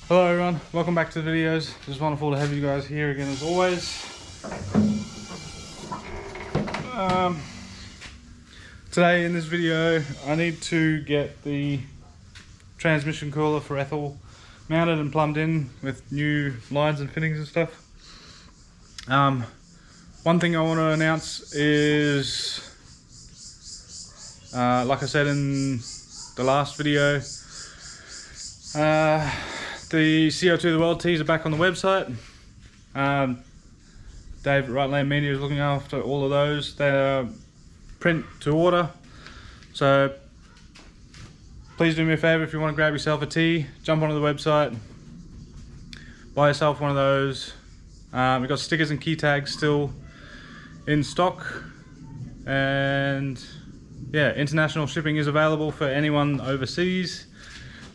Hello everyone, welcome back to the videos. Just wonderful to have you guys here again as always. Today in this video I need to get the transmission cooler for Ethel mounted and plumbed in with new lines and fittings and stuff. One thing I want to announce is, like I said in the last video, the CO2 the World tees are back on the website. Dave at Right Land Media is looking after all of those. They're print to order. So please do me a favour, if you want to grab yourself a tee, jump onto the website, buy yourself one of those. We've got stickers and key tags still in stock. And yeah, international shipping is available for anyone overseas.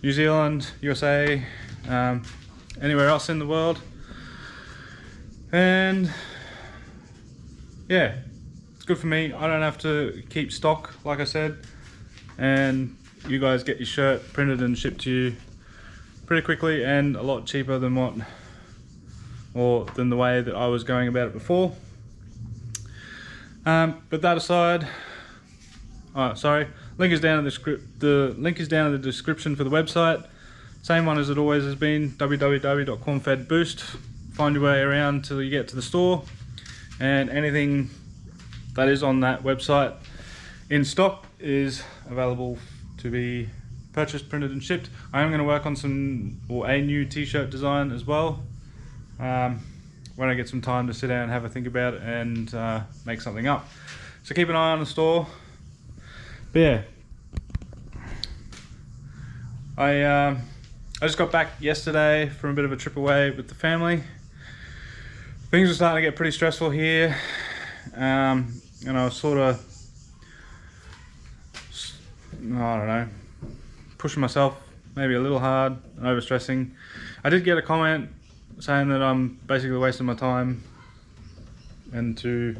New Zealand, USA, anywhere else in the world. And yeah, it's good for me. I don't have to keep stock, like I said, and you guys get your shirt printed and shipped to you pretty quickly and a lot cheaper than the way that I was going about it before. But that aside, link is down in the link is down in the description for the website. Same one as it always has been, www.cornfedboost. Find your way around till you get to the store, and anything that is on that website in stock is available to be purchased, printed and shipped. I am going to work on a new t-shirt design as well, when I get some time to sit down and have a think about it and make something up. So keep an eye on the store. But yeah, I just got back yesterday from a bit of a trip away with the family. Things are starting to get pretty stressful here, and I was sort of, I don't know, pushing myself maybe a little hard and overstressing. I did get a comment saying that I'm basically wasting my time and to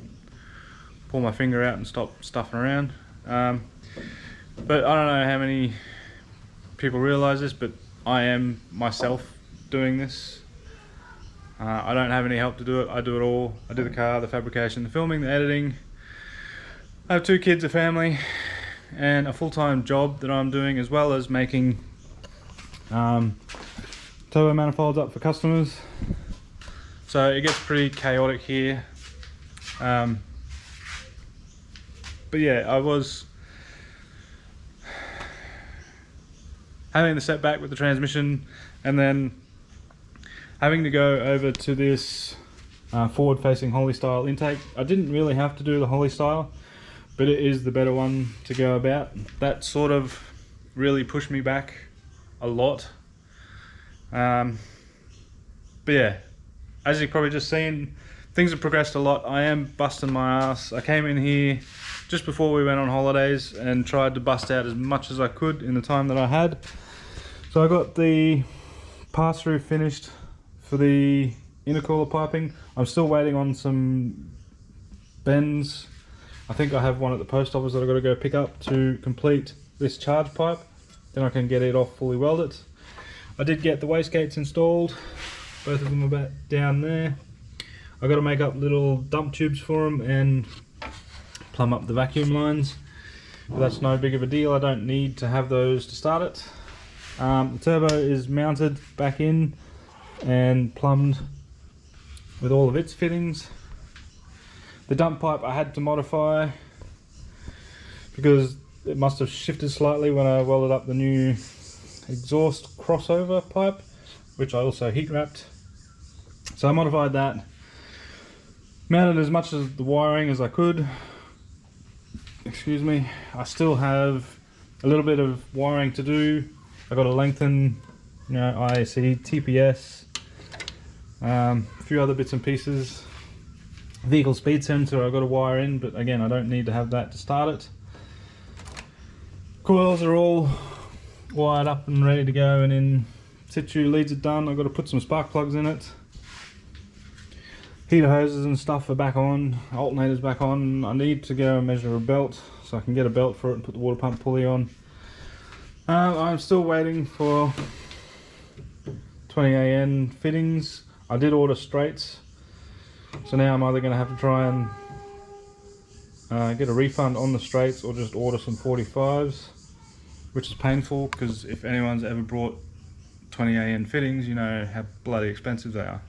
pull my finger out and stop stuffing around. But I don't know how many people realize this, but I am myself doing this. I don't have any help to do it. I do it all. I do the car, the fabrication, the filming, the editing. I have 2 kids, a family, and a full-time job that I'm doing, as well as making turbo manifolds up for customers. So it gets pretty chaotic here. But yeah, I was having the setback with the transmission, and then having to go over to this forward-facing Holly style intake. I didn't really have to do the Holly style, but it is the better one to go about. That sort of really pushed me back a lot. But yeah, as you've probably just seen, things have progressed a lot. I am busting my ass. I came in here just before we went on holidays and tried to bust out as much as I could in the time that I had. So I got the pass-through finished for the intercooler piping. I'm still waiting on some bends. I think I have one at the post office that I've got to go pick up to complete this charge pipe. Then I can get it off fully welded. I did get the wastegates installed. Both of them are back down there. I've got to make up little dump tubes for them and plumb up the vacuum lines. But that's no big of a deal. I don't need to have those to start it. The turbo is mounted back in and plumbed with all of its fittings. The dump pipe I had to modify because it must have shifted slightly when I welded up the new exhaust crossover pipe, which I also heat wrapped. So I modified that, mounted as much of the wiring as I could. Excuse me. I still have a little bit of wiring to do. I got to lengthen, IAC, TPS, A few other bits and pieces. Vehicle speed sensor I've got to wire in, but again I don't need to have that to start it. Coils are all wired up and ready to go, and in situ. Leads are done. I've got to put some spark plugs in it. Heater hoses and stuff are back on, alternators back on. I need to go and measure a belt so I can get a belt for it and put the water pump pulley on. I'm still waiting for 20AN fittings. I did order straights, so now I'm either going to have to try and get a refund on the straights or just order some 45s, which is painful because if anyone's ever brought 20AN fittings, you know how bloody expensive they are.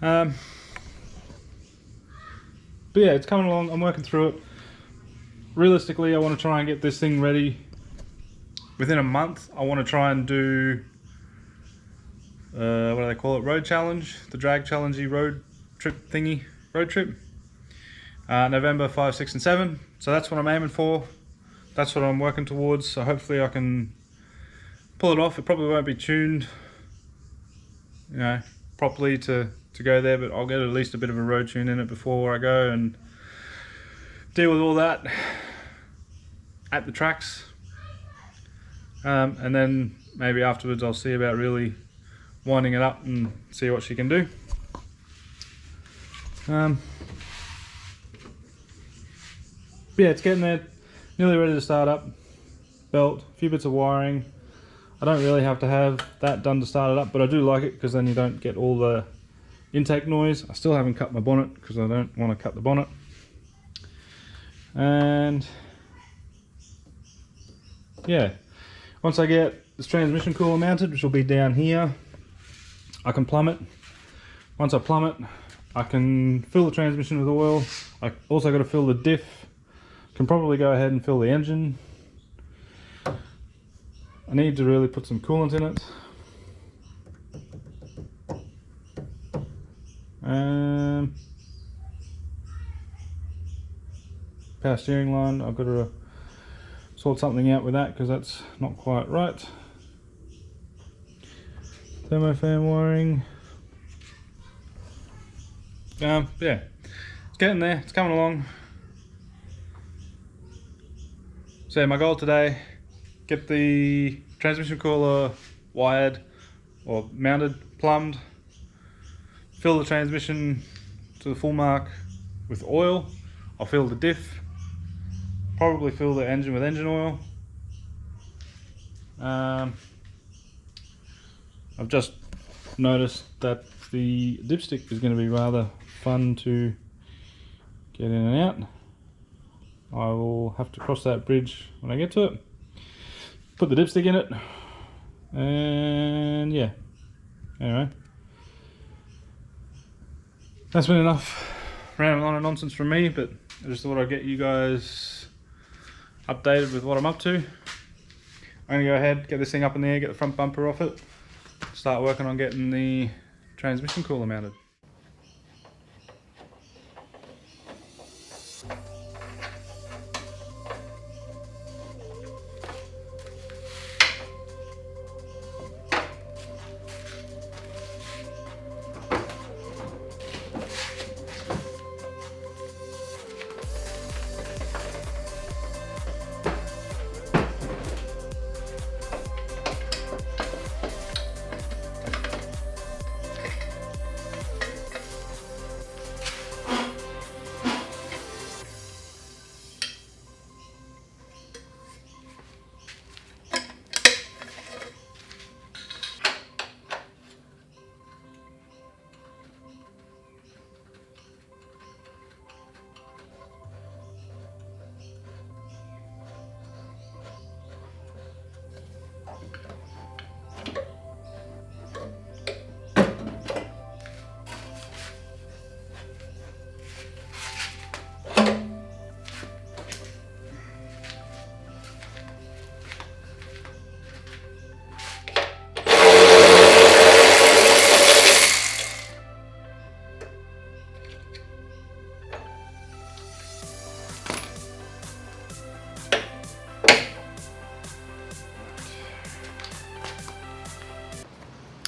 But yeah, it's coming along. I'm working through it. Realistically, I want to try and get this thing ready within a month. I want to try and do what do they call it? Road challenge, the drag challenge road trip thingy, road trip. November 5, 6 and 7. So that's what I'm aiming for. That's what I'm working towards. So hopefully I can pull it off. It probably won't be tuned, you know, properly to go there, but I'll get at least a bit of a road tune in it before I go and deal with all that at the tracks. And then maybe afterwards I'll see about really winding it up and see what she can do. Yeah, it's getting there, nearly ready to start up. Belt, a few bits of wiring. I don't really have to have that done to start it up, but I do like it because then you don't get all the intake noise. I still haven't cut my bonnet because I don't want to cut the bonnet. And yeah, once I get this transmission cooler mounted, which will be down here, I can plumb it. Once I plumb it, I can fill the transmission with oil. I also got to fill the diff. Can probably go ahead and fill the engine. I need to really put some coolant in it. Power steering line, I've got to sort something out with that because that's not quite right. Thermofan wiring. Yeah, it's getting there, it's coming along. So yeah, my goal today, get the transmission cooler wired or mounted, plumbed, fill the transmission to the full mark with oil. I'll fill the diff, probably fill the engine with engine oil. I've just noticed that the dipstick is going to be rather fun to get in and out. I will have to cross that bridge when I get to it. Put the dipstick in it, and yeah, anyway, that's been enough rambling on and nonsense from me, but I just thought I'd get you guys updated with what I'm up to. I'm going to go ahead, get this thing up in the air, get the front bumper off it, start working on getting the transmission cooler mounted.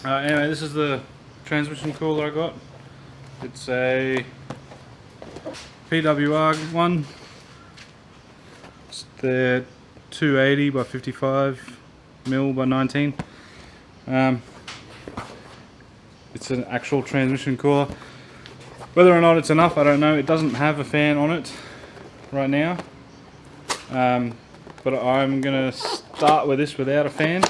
Anyway, this is the transmission cooler I got. It's a PWR one. It's the 280 by 55 mil by 19. It's an actual transmission cooler. Whether or not it's enough, I don't know. It doesn't have a fan on it right now. But I'm gonna start with this without a fan.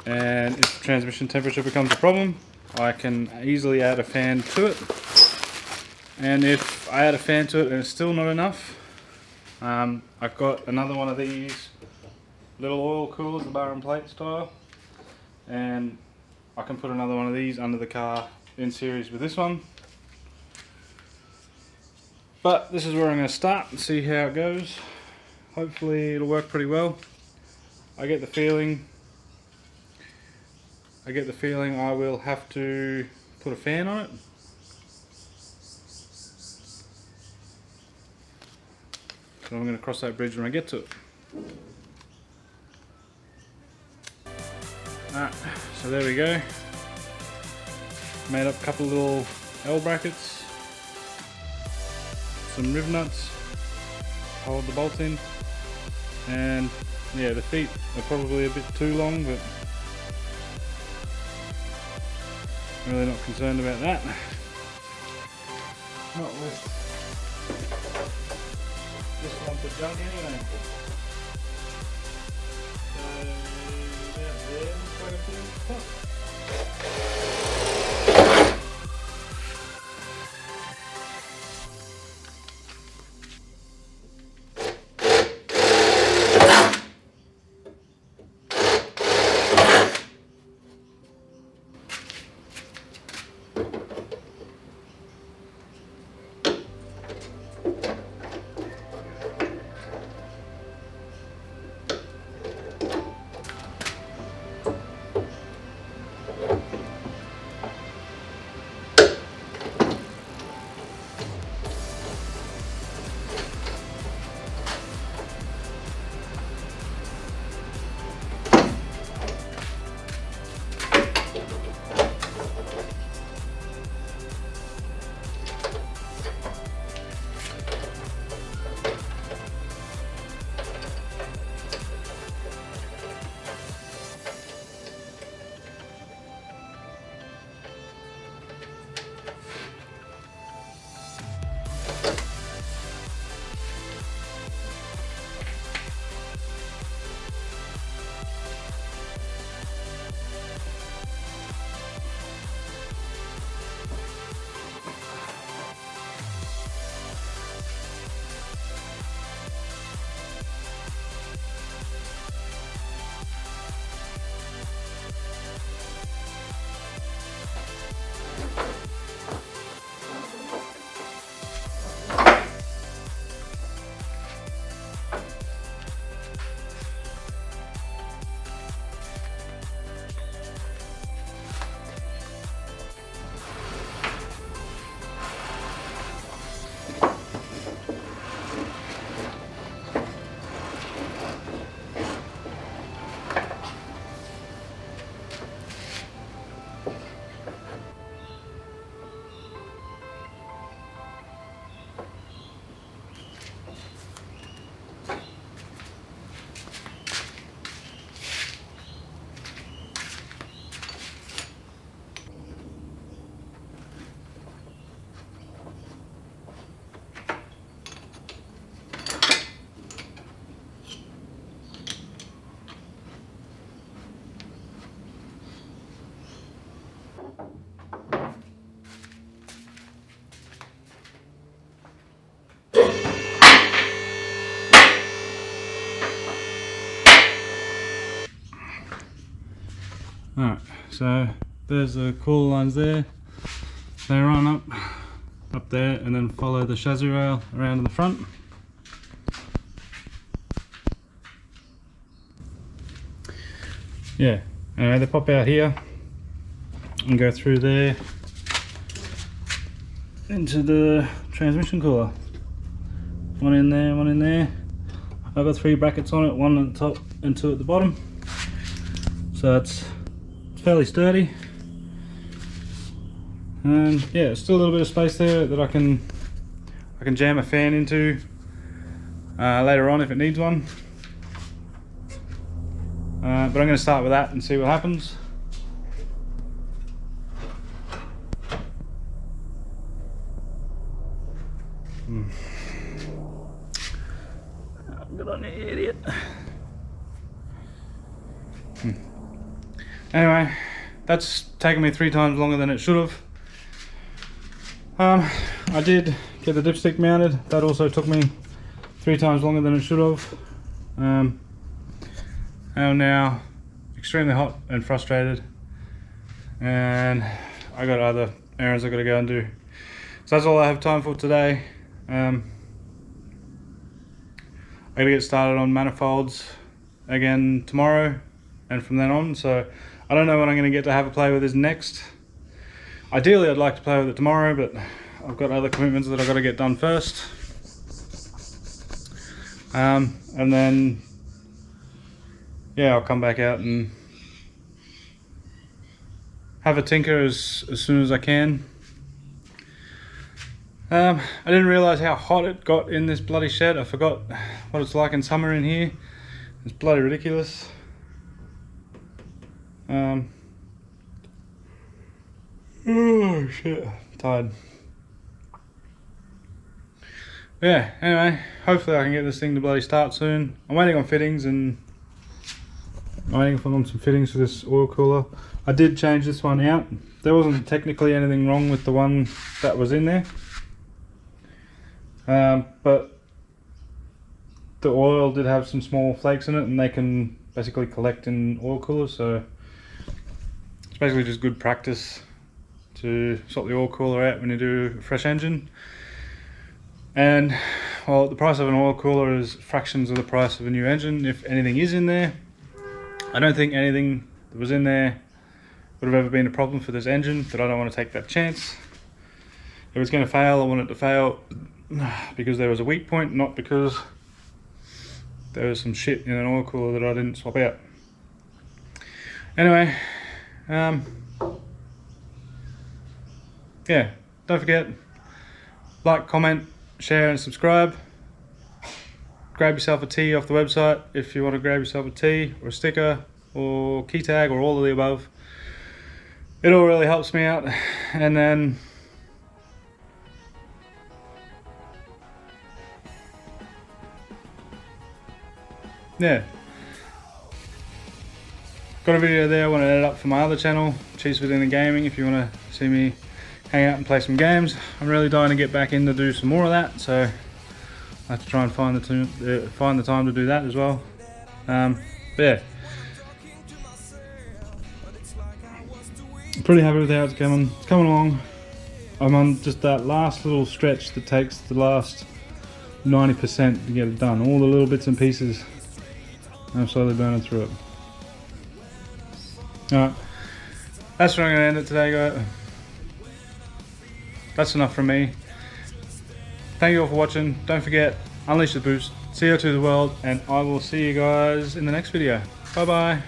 And if the transmission temperature becomes a problem, I can easily add a fan to it. And if I add a fan to it and it's still not enough, I've got another one of these little oil coolers, the bar and plate style, and I can put another one of these under the car in series with this one. But this is where I'm going to start and see how it goes. Hopefully it'll work pretty well. I get the feeling I will have to put a fan on it. So I'm going to cross that bridge when I get to it. Alright, so there we go. Made up a couple of little L brackets, some rib nuts, hold the bolt in, and yeah, the feet are probably a bit too long, but I'm really not concerned about that. Not with this one for junk anyway. So about there, looks like a pretty top. Alright, so there's the cooler lines there. They run up there and then follow the chassis rail around in the front. Yeah, anyway, they pop out here and go through there into the transmission cooler. One in there, one in there. I've got 3 brackets on it, one at the top and 2 at the bottom. So it's fairly sturdy. And yeah, still a little bit of space there that I can jam a fan into later on if it needs one. But I'm going to start with that and see what happens. Good on you, idiot. Anyway, that's taken me 3 times longer than it should have. I did get the dipstick mounted. That also took me 3 times longer than it should have. I'm now extremely hot and frustrated, and I got other errands I got to go and do. So that's all I have time for today. I gotta get started on manifolds again tomorrow and from then on, so I don't know when I'm going to get to have a play with this next. Ideally I'd like to play with it tomorrow, but I've got other commitments that I've got to get done first. And then yeah, I'll come back out and have a tinker as soon as I can. I didn't realise how hot it got in this bloody shed. I forgot what it's like in summer in here. It's bloody ridiculous. Oh shit, I'm tired. Yeah, anyway, hopefully I can get this thing to bloody start soon. I'm waiting on fittings, and I'm waiting on some fittings for this oil cooler. I did change this one out. There wasn't technically anything wrong with the one that was in there. But the oil did have some small flakes in it, and they can basically collect in oil coolers, so it's basically just good practice to swap the oil cooler out when you do a fresh engine. And well, the price of an oil cooler is fractions of the price of a new engine if anything is in there. I don't think anything that was in there would have ever been a problem for this engine, but I don't want to take that chance. If it's going to fail, I want it to fail because there was a weak point, not because there was some shit in an oil cooler that I didn't swap out. Anyway, yeah, don't forget, like, comment, share and subscribe. Grab yourself a tee off the website if you want to grab yourself a tee or a sticker or key tag or all of the above. It all really helps me out. And then yeah, got a video there I want to edit up for my other channel, Chiefs Within the Gaming, if you want to see me hang out and play some games. I'm really dying to get back in to do some more of that, so I have to try and find the time to do that as well. But yeah, I'm pretty happy with how it's coming along. I'm on just that last little stretch that takes the last 90% to get it done. All the little bits and pieces, I'm slowly burning through it. Alright, that's where I'm going to end it today, guys. That's enough from me. Thank you all for watching. Don't forget, unleash the boost, CO2 the world, and I will see you guys in the next video. Bye bye.